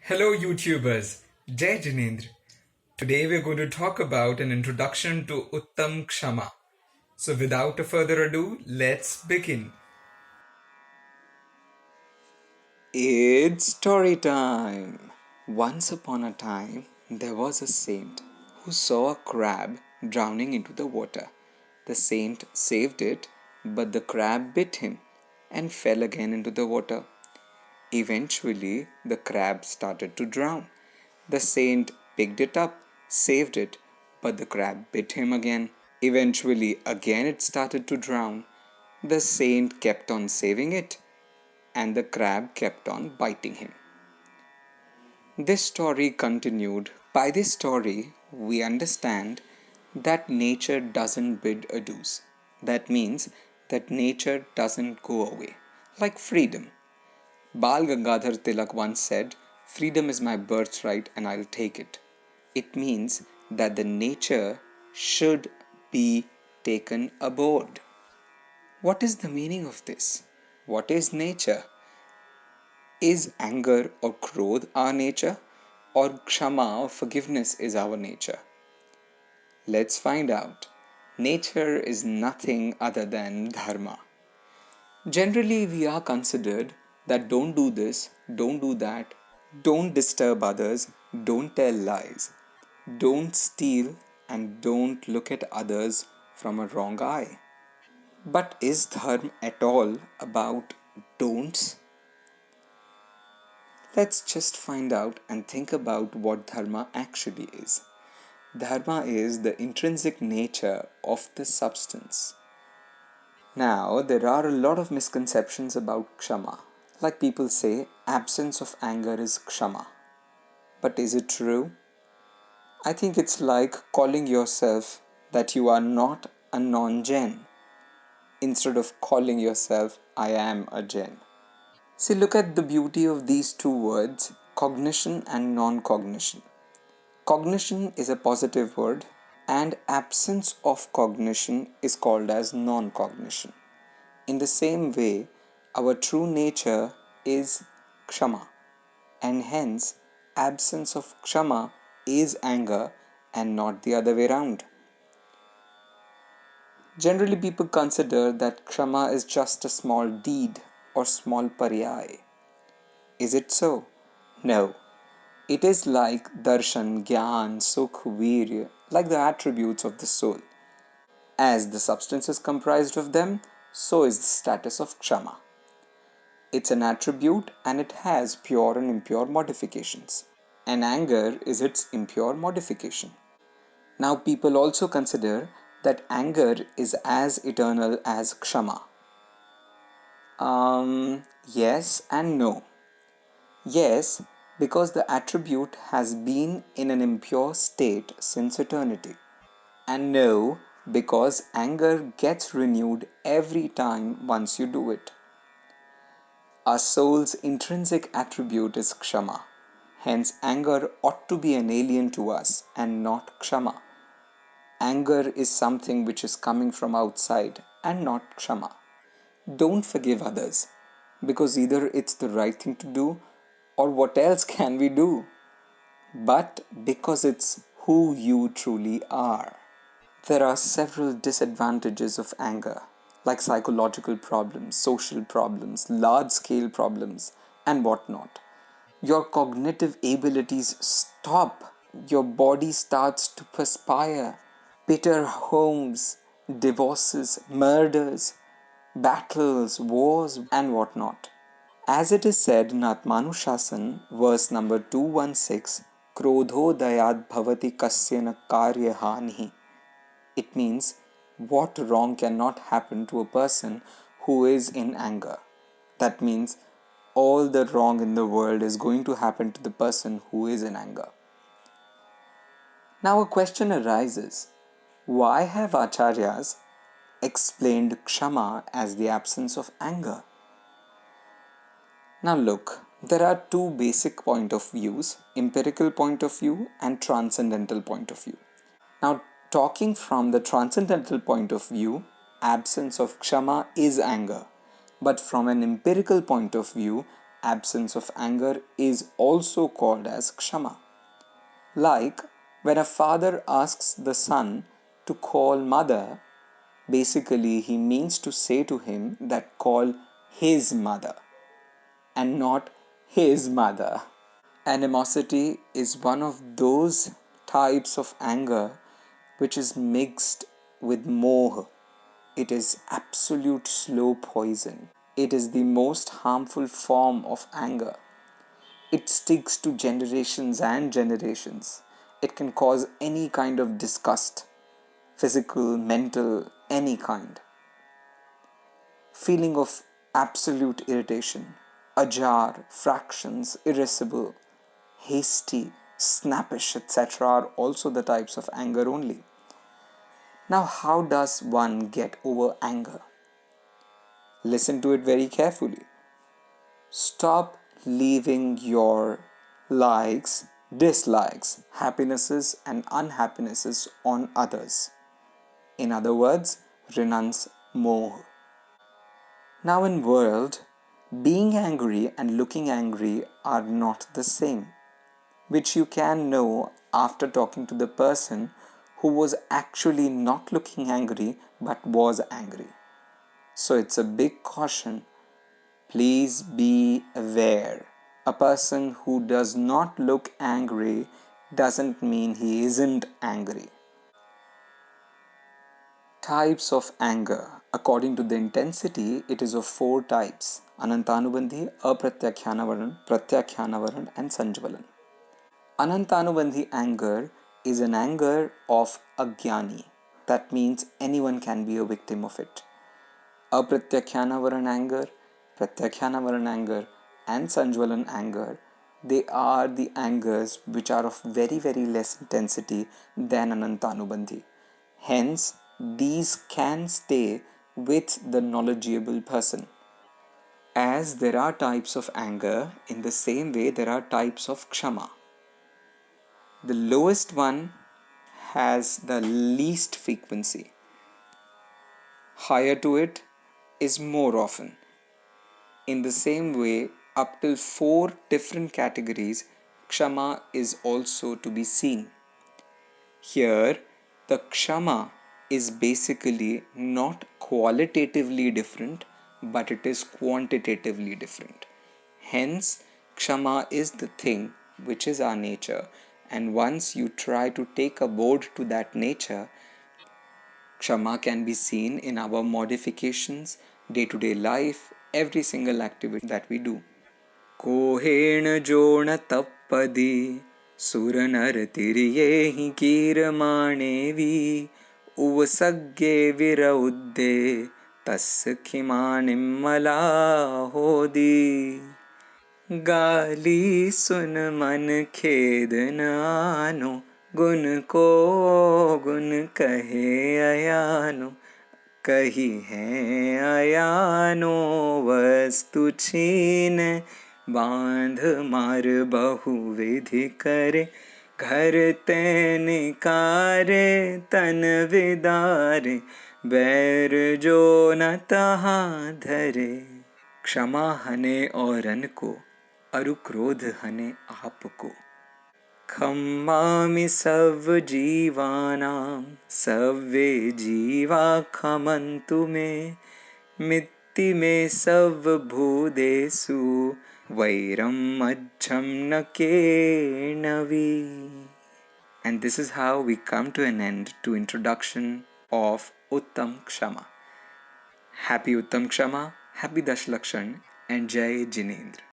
Hello, YouTubers. Jai Jinendra. Today we're going to talk about an introduction to Uttam Kshama. So, without a further ado, let's begin. It's story time! Once upon a time, there was a saint who saw a crab drowning into the water. The saint saved it, but the crab bit him and fell again into the water. Eventually, the crab started to drown. The saint picked it up, saved it, but the crab bit him again. Eventually, again it started to drown. The saint kept on saving it, and the crab kept on biting him. This story continued. By this story, we understand that nature doesn't bid adieux. That means that nature doesn't go away. Like freedom. Bal Gangadhar Tilak once said, "Freedom is my birthright and I'll take it." It means that the nature should be taken aboard. What is the meaning of this? What is nature? Is anger or krodh our nature? Or kshama or forgiveness is our nature? Let's find out. Nature is nothing other than dharma. Generally, we are considered that don't do this, don't do that, don't disturb others, don't tell lies, don't steal, and don't look at others from a wrong eye. But is dharma at all about don'ts? Let's just find out and think about what dharma actually is. Dharma is the intrinsic nature of the substance. Now, there are a lot of misconceptions about kshama. Like people say, absence of anger is kshama. But is it true? I think it's like calling yourself that you are not a non Jain instead of calling yourself I am a Jain. See, look at the beauty of these two words, cognition and non cognition. Cognition is a positive word, and absence of cognition is called as non cognition. In the same way, our true nature is kshama, and hence absence of kshama is anger and not the other way around. Generally, people consider that kshama is just a small deed or small paryay. Is it so? No. It is like darshan, gyan, sukh, virya, like the attributes of the soul. As the substance is comprised of them, so is the status of kshama. It's an attribute and it has pure and impure modifications. And anger is its impure modification. Now, people also consider that anger is as eternal as kshama. Yes and no. Yes, because the attribute has been in an impure state since eternity. And no, because anger gets renewed every time once you do it. Our soul's intrinsic attribute is kshama. Hence, anger ought to be an alien to us and not kshama. Anger is something which is coming from outside and not kshama. Don't forgive others because either it's the right thing to do or what else can we do? But because it's who you truly are. There are several disadvantages of anger, like psychological problems, social problems, large scale problems, and whatnot. Your cognitive abilities stop, your body starts to perspire, bitter homes, divorces, murders, battles, wars, and whatnot. As it is said in Atmanushasan, verse number 216, Krodho dayad bhavati kasyana karya hanihi. It means what wrong cannot happen to a person who is in anger. That means all the wrong in the world is going to happen to the person who is in anger. Now, a question arises, why have acharyas explained kshama as the absence of anger? Now, look, there are two basic point of views, empirical point of view and transcendental point of view. Now, talking from the transcendental point of view, absence of kshama is anger. But from an empirical point of view, absence of anger is also called as kshama. Like when a father asks the son to call mother, basically he means to say to him that call his mother and not his mother. Animosity is one of those types of anger which is mixed with moh. It is absolute slow poison. It is the most harmful form of anger. It sticks to generations and generations. It can cause any kind of disgust, physical, mental, any kind. Feeling of absolute irritation, ajar, fractions, irascible, hasty, snappish, etc. are also the types of anger only. Now, how does one get over anger? Listen to it very carefully. Stop leaving your likes, dislikes, happinesses, and unhappinesses on others. In other words, renounce more. Now, in world, being angry and looking angry are not the same, which you can know after talking to the person who was actually not looking angry but was angry. So it's a big caution. Please be aware. A person who does not look angry doesn't mean he isn't angry. Types of anger. According to the intensity, it is of four types: Anantanubandhi, Apratyakhyanavaran, Pratyakhyanavaran, and Sanjvalan. Anantanubandhi anger is an anger of a jnani. That means anyone can be a victim of it. Apratyakhyanavaran anger, Pratyakhyanavaran anger, and Sanjvalan anger, they are the angers which are of very, very less intensity than Anantanubandhi. Hence, these can stay with the knowledgeable person. As there are types of anger, in the same way there are types of kshama. The lowest one has the least frequency. Higher to it is more often. In the same way, up till four different categories, kshama is also to be seen. Here, the kshama is basically not qualitatively different, but it is quantitatively different. Hence, kshama is the thing which is our nature, and once you try to take a board to that nature, kshama can be seen in our modifications, day to day life, every single activity that we do. कोहेण जोण तप्पदी सुर नर तिरिये ही कीर माणेवी उवसग्गे विरउद्दे तस् खिमानिम्मला होदी गाली सुन मन खेद न आनो गुण को गुण कहे अयानो कही है अयानो वस्तु छीन बांध मार बहुविधि करे घर ते निकारे तन विदारे बैर जो न तहाँ धरे. क्षमा हने औरन को अरु क्रोध हने आपको. खम्मामि सब जीवानां सव्वे जीवा खमन्तु मे मित्ति मे सब भूदेषु वैरम मज्झम न केणवी. And this is how we come to an end to introduction of Uttam Kshama. Happy Uttam Kshama, happy Dashlakshan, and Jai Jinendra.